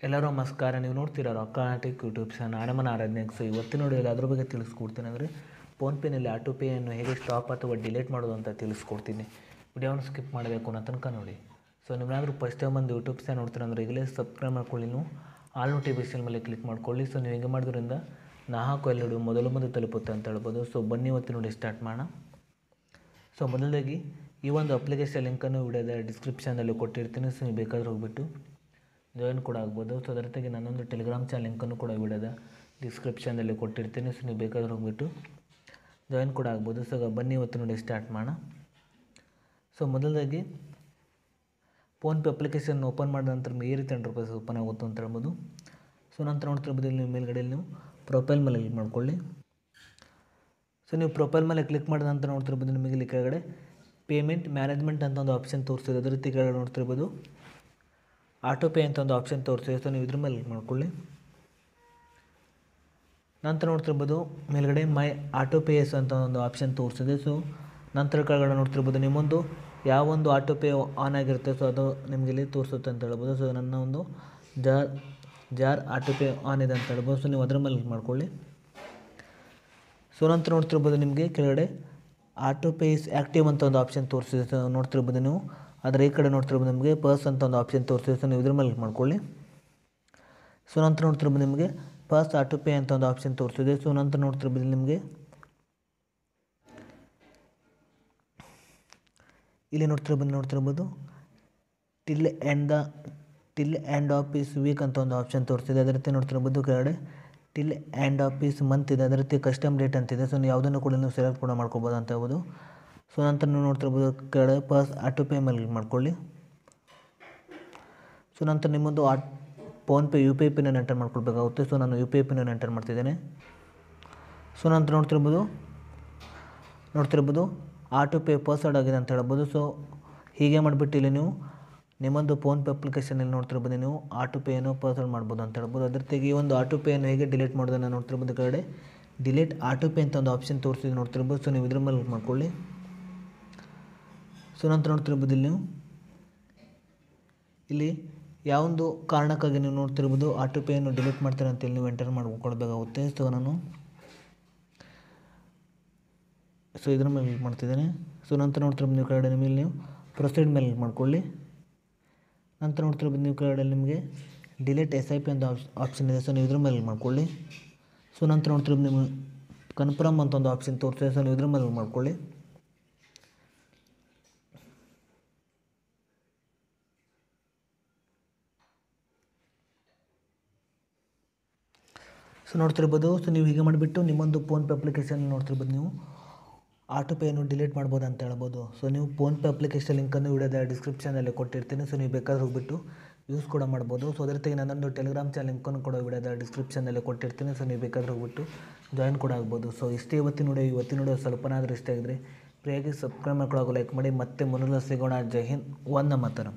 ಎಲ್ಲರೂ ನಮಸ್ಕಾರ. ನೀವು ನೋಡ್ತೀರಾ ರೊಕ್ಕಾಟಿಕ್ ಯೂಟ್ಯೂಬ್ ಚಾನಲ್ ಆಡಮನ ಆರಾಧನೆಗೆ. ಸೊ ಇವತ್ತಿನ ನೋಡಿದ್ರೆ ಅದ್ರ ಬಗ್ಗೆ ತಿಳಿಸ್ಕೊಡ್ತೀನಿ. ಅಂದರೆ ಫೋನ್ಪೇನಲ್ಲಿ ಆಟೋ ಪೇಯನ್ನು ಹೇಗೆ ಸ್ಟಾಪ್ ಅಥವಾ ಡಿಲೀಟ್ ಮಾಡೋದು ಅಂತ ತಿಳಿಸ್ಕೊಡ್ತೀನಿ. ವಿಡಿಯೋವನ್ನು ಸ್ಕಿಪ್ ಮಾಡಬೇಕು ಅನ್ನೋ ತನಕ ನೋಡಿ. ಸೊ ನೀವೇನಾದರೂ ಫಸ್ಟ್ ಟೈಮ್ ಬಂದು ಯೂಟ್ಯೂಬ್ ಚಾನಲ್ ನೋಡ್ತೀರಾ ಅಂದರೆ ಈಗಲೇ ಸಬ್ಸ್ಕ್ರೈಬ್ ಮಾಡ್ಕೊಳ್ಳಿ. ನೀವು ಆಲ್ ನೋಟಿಫಿಕೇಷನ್ ಮೇಲೆ ಕ್ಲಿಕ್ ಮಾಡ್ಕೊಳ್ಳಿ. ಸೊ ನೀವು ಹಿಂಗೆ ಮಾಡೋದ್ರಿಂದ ನಾ ಹಾಕೋ ಎಲ್ಲ ಮೊದಲು ತಲುಪುತ್ತೆ ಅಂತ ಹೇಳ್ಬೋದು. ಸೊ ಬನ್ನಿ ಇವತ್ತು ನೋಡಿ ಸ್ಟಾರ್ಟ್ ಮಾಡೋಣ. ಸೊ ಮೊದಲದಾಗಿ ಈ ಒಂದು ಅಪ್ಲಿಕೇಶನ್ ಲಿಂಕನ್ನು ವಿಡಿಯೋದ ಡಿಸ್ಕ್ರಿಪ್ಷನಲ್ಲಿ ಕೊಟ್ಟಿರ್ತೀನಿ. ಸೊ ನೀವು ಬೇಕಾದ್ರೆ ಹೋಗ್ಬಿಟ್ಟು ಜಾಯಿನ್ ಕೂಡ ಆಗ್ಬೋದು. ಸೊ ಅದರ ಜೊತೆಗೆ ನನ್ನೊಂದು ಟೆಲಿಗ್ರಾಮ್ ಚಾನಲ್ ಲಿಂಕನ್ನು ಕೂಡ ವಿಡಿಯೋದ ಡಿಸ್ಕ್ರಿಪ್ಷನಲ್ಲಿ ಕೊಟ್ಟಿರ್ತೀನಿ. ಸೊ ನೀವು ಬೇಕಾದ್ರೆ ಹೋಗ್ಬಿಟ್ಟು ಜಾಯಿನ್ ಕೂಡ ಆಗ್ಬೋದು. ಸೊ ಬನ್ನಿ ಇವತ್ತು ನೋಡಿ ಸ್ಟಾರ್ಟ್ ಮಾಡೋಣ. ಸೊ ಮೊದಲದಾಗಿ ಫೋನ್ಪೇ ಅಪ್ಲಿಕೇಶನ್ ಓಪನ್ ಮಾಡಿದ ನಂತರ ಈ ರೀತಿ ಎಂಟರ್ಪ್ರೈಸ್ ಓಪನ್ ಆಗುತ್ತೆ ಅಂತ ಹೇಳ್ಬೋದು. ಸೊ ನಂತರ ನೋಡ್ತಿರ್ಬೋದು ನೀವು ಮೇಲ್ಗಡೆಯಲ್ಲಿ ನೀವು ಪ್ರೊಫೈಲ್ ಮೇಲೆ ಕ್ಲಿಕ್ ಮಾಡ್ಕೊಳ್ಳಿ. ಸೊ ನೀವು ಪ್ರೊಫೈಲ್ ಮೇಲೆ ಕ್ಲಿಕ್ ಮಾಡಿದ ನಂತರ ನೋಡ್ತಿರ್ಬೋದು ನಿಮಗೆ ಇಲ್ಲಿ ಕೆಳಗಡೆ ಪೇಮೆಂಟ್ ಮ್ಯಾನೇಜ್ಮೆಂಟ್ ಅಂತ ಒಂದು ಆಪ್ಷನ್ ತೋರಿಸ್ತಿದೆ. ಅದೇ ರೀತಿ ಕೆಳಗಡೆ ನೋಡ್ತಿರ್ಬೋದು ಆಟೋ ಪೇ ಅಂತ ಒಂದು ಆಪ್ಷನ್ ತೋರಿಸ್ತಿದೆ. ಸೊ ನೀವು ಇದ್ರ ಮೇಲೆ ಕ್ಲಿಕ್ ಮಾಡ್ಕೊಳ್ಳಿ. ನಂತರ ನೋಡ್ತಿರ್ಬೋದು ಮೇಲ್ಗಡೆ ಮೈ ಆಟೋ ಪೇಸ್ ಅಂತ ಒಂದು ಆಪ್ಷನ್ ತೋರಿಸ್ತಿದೆ. ಸೊ ನಂತರ ಕೆಳಗಡೆ ನೋಡ್ತಿರ್ಬೋದು ನಿಮ್ಮೊಂದು ಯಾವ ಒಂದು ಆಟೋ ಪೇ ಆನ್ ಆಗಿರುತ್ತೆ ಸೊ ಅದು ನಿಮಗೆ ಇಲ್ಲಿ ತೋರಿಸುತ್ತೆ ಅಂತ ಹೇಳ್ಬೋದು. ಸೊ ನನ್ನ ಒಂದು ಜಾರ್ ಆಟೋ ಪೇ ಆನ್ ಇದೆ ಅಂತ ಹೇಳ್ಬೋದು. ಸೊ ನೀವು ಅದರ ಮೇಲೆ ಕ್ಲಿಕ್ ಮಾಡ್ಕೊಳ್ಳಿ. ಸೊ ನಂತರ ನೋಡ್ತಿರ್ಬೋದು ನಿಮಗೆ ಕೆಳಗಡೆ ಆಟೋ ಪೇ ಇಸ್ ಆ್ಯಕ್ಟಿವ್ ಅಂತ ಒಂದು ಆಪ್ಷನ್ ತೋರಿಸಿದೆ. ಸೊ ನೋಡ್ತಿರ್ಬೋದು ನೀವು ಅದರ ಈ ಕಡೆ ನೋಡ್ತಿರ್ಬೋದು ನಿಮಗೆ ಪರ್ಸ್ ಅಂತ ಒಂದು ಆಪ್ಷನ್ ತೋರಿಸಿದೆ. ಸೊ ನೀವು ಇದ್ರ ಮೇಲೆ ಕ್ಲಿಕ್ ಮಾಡ್ಕೊಳ್ಳಿ. ಸೊ ನಂತರ ನೋಡ್ತಿರ್ಬೋದು ನಿಮಗೆ ಪರ್ಸ್ ಆಟೋ ಪೇ ಅಂತ ಒಂದು ಆಪ್ಷನ್ ತೋರಿಸಿದೆ. ಸೊ ನಂತರ ನೋಡ್ತಿರ್ಬೋದು ನಿಮಗೆ ಇಲ್ಲಿ ನೋಡ್ತಿರ್ಬೋದು till end of piece week ಅಂತ ಒಂದು ಆಪ್ಷನ್ ತೋರಿಸಿದೆ. ಅದೇ ರೀತಿ ನೋಡ್ತಿರ್ಬೋದು ಕೆಳಗಡೆ till end of piece month ಇದೆ. ಅದೇ ರೀತಿ ಕಸ್ಟಮ್ ಡೇಟ್ ಅಂತಿದೆ. ಸೊ ನೀವು ಯಾವುದನ್ನು ಕೂಡ ನೀವು ಸೆಲೆಕ್ಟ್ ಕೂಡ ಮಾಡ್ಕೋಬೋದು ಅಂತ ಹೇಳ್ಬೋದು. ಸೊ ನಂತರ ನೀವು ನೋಡ್ತಿರ್ಬೋದು ಕೆಳಗಡೆ ಪರ್ಸ್ ಆಟೋ ಪೇ ಮೇಲೆ ಕ್ಲಿಕ್ ಮಾಡ್ಕೊಳ್ಳಿ. ಸೊ ನಂತರ ನಿಮ್ಮೊಂದು PhonePe U P I pin enter ಮಾಡ್ಕೊಳ್ಬೇಕಾಗುತ್ತೆ. ಸೊ ನಾನು U P I pin enter ಮಾಡ್ತಿದ್ದೇನೆ. ಸೊ ನಂತರ ನೋಡ್ತಿರ್ಬೋದು ಆಟೋ ಪೇ ಪಾಸ್ವರ್ಡ್ ಆಗಿದೆ ಅಂತ ಹೇಳ್ಬೋದು. ಸೊ ಹೀಗೆ ಮಾಡಿಬಿಟ್ಟು ಇಲ್ಲಿ ನೀವು ನಿಮ್ಮೊಂದು ಫೋನ್ಪೇ ಅಪ್ಲಿಕೇಶನಲ್ಲಿ ನೋಡ್ತಿರ್ಬೋದು ನೀವು ಆಟೋ ಪೇಯನ್ನು ಪಾಸ್ವರ್ಡ್ ಮಾಡ್ಬೋದು ಅಂತ ಹೇಳ್ಬೋದು. ಅದ್ರ ಜೊತೆಗೆ ಈ ಒಂದು ಆಟೋ ಪೇಯನ್ನು ಹೇಗೆ ಡಿಲೀಟ್ ಮಾಡೋದನ್ನು ನೋಡ್ತಿರ್ಬೋದು ಕೆಳಗಡೆ ಡಿಲೀಟ್ ಆಟೋ ಪೇ ಅಂತ ಒಂದು ಆಪ್ಷನ್ ತೋರಿಸಿದ್ದು ನೋಡ್ತಿರ್ಬೋದು. ಸೊ ನೀವು ಇದ್ರ ಮೇಲೆ ಕ್ಲಿಕ್ ಮಾಡ್ಕೊಳ್ಳಿ. ಸೊ ನಂತರ ನೋಡ್ತಿರ್ಬೋದು ಇಲ್ಲಿ ಯಾವೊಂದು ಕಾರಣಕ್ಕಾಗಿ ನೀವು ನೋಡ್ತಿರ್ಬೋದು ಆಟೋ ಪೇಯನ್ನು ಡಿಲೀಟ್ ಮಾಡ್ತಾರೆ ಅಂತೇಳಿ ನೀವು ಎಂಟರ್ ಮಾಡ್ಕೊಳ್ಬೇಕಾಗುತ್ತೆ. ಸೊ ಇದ್ರ ಮೇಲೆ ಕ್ಲಿಕ್ ಮಾಡ್ತಿದ್ದೇನೆ. ಸೊ ನಂತರ ನೋಡ್ತಿರ್ಬೋದು ನೀವು ಕೆಳಗಡೆ ನಿಮಗೆ ನೀವು ಪ್ರೊಸೀಡ್ ಮೇಲೆ ಕ್ಲಿಕ್ ಮಾಡ್ಕೊಳ್ಳಿ. ನಂತರ ನೋಡ್ತಿರ್ಬೋದು ನೀವು ಕೆಳಗಡೆ ನಿಮಗೆ ಡಿಲೀಟ್ SIP ಅಂತ ಆಪ್ಷನ್ ಇದೆ. ಸೊ ನೀವು ಇದ್ರ ಮೇಲೆ ಕ್ಲಿಕ್ ಮಾಡ್ಕೊಳ್ಳಿ. ಸೊ ನಂತರ ನೋಡ್ತಿರ್ಬೋದು ನಿಮಗೆ ಕನ್ಫರ್ಮ್ ಅಂತ ಒಂದು ಆಪ್ಷನ್ ತೋರಿಸಿದೆ. ಸೊ ನೀವು ಇದ್ರ ಮೇಲೆ ಕ್ಲಿಕ್ ಮಾಡ್ಕೊಳ್ಳಿ. ಸೊ ನೋಡ್ತಿರ್ಬೋದು ಸೊ ನೀವು ಹೀಗೆ ಮಾಡಿಬಿಟ್ಟು ನಿಮ್ಮೊಂದು ಫೋನ್ಪೇ ಅಪ್ಲಿಕೇಶನ್ ನೋಡ್ತಿರ್ಬೋದು ನೀವು ಆಟೋ ಪೇಯನ್ನು ಡಿಲೀಟ್ ಮಾಡ್ಬೋದು ಅಂತ ಹೇಳ್ಬೋದು. ಸೊ ನೀವು ಫೋನ್ಪೇ ಅಪ್ಲಿಕೇಶನ್ ಲಿಂಕನ್ನು ವಿಡಿಯೋದ ಡಿಸ್ಕ್ರಿಪ್ಷನಲ್ಲಿ ಕೊಟ್ಟಿರ್ತೀನಿ. ಸೊ ನೀವು ಬೇಕಾದ್ರೆ ಹೋಗ್ಬಿಟ್ಟು ಯೂಸ್ ಕೂಡ ಮಾಡ್ಬೋದು. ಸೊ ಅದ್ರ ಜೊತೆಗೆ ನನ್ನೊಂದು ಟೆಲಿಗ್ರಾಮ್ ಚಾನಲ್ ಲಿಂಕನ್ನು ಕೂಡ ವಿಡಿಯೋದ ಡಿಸ್ಕ್ರಿಪ್ಷನಲ್ಲಿ ಕೊಟ್ಟಿರ್ತೀನಿ. ಸೊ ನೀವು ಬೇಕಾದ್ರೆ ಹೋಗ್ಬಿಟ್ಟು ಜಾಯಿನ್ ಕೂಡ ಆಗ್ಬೋದು. ಸೊ ಇಷ್ಟೇ ಇವತ್ತಿನ ವಿಡಿಯೋ ಸ್ವಲ್ಪನಾದರೂ ಇಷ್ಟ ಆಗಿದ್ರೆ ಪ್ರಿಯಾಗಿ ಸಬ್ಸ್ಕ್ರೈಬ್ ಮಾಡ್ಕೊಳ್ಳೋಕೆ ಲೈಕ್ ಮಾಡಿ. ಮತ್ತೆ ಮುಂದಿನ ಸಿಗೋಣ. ಜೈ ಹಿಂದ್, ವಂದೇ ಮಾತರಂ.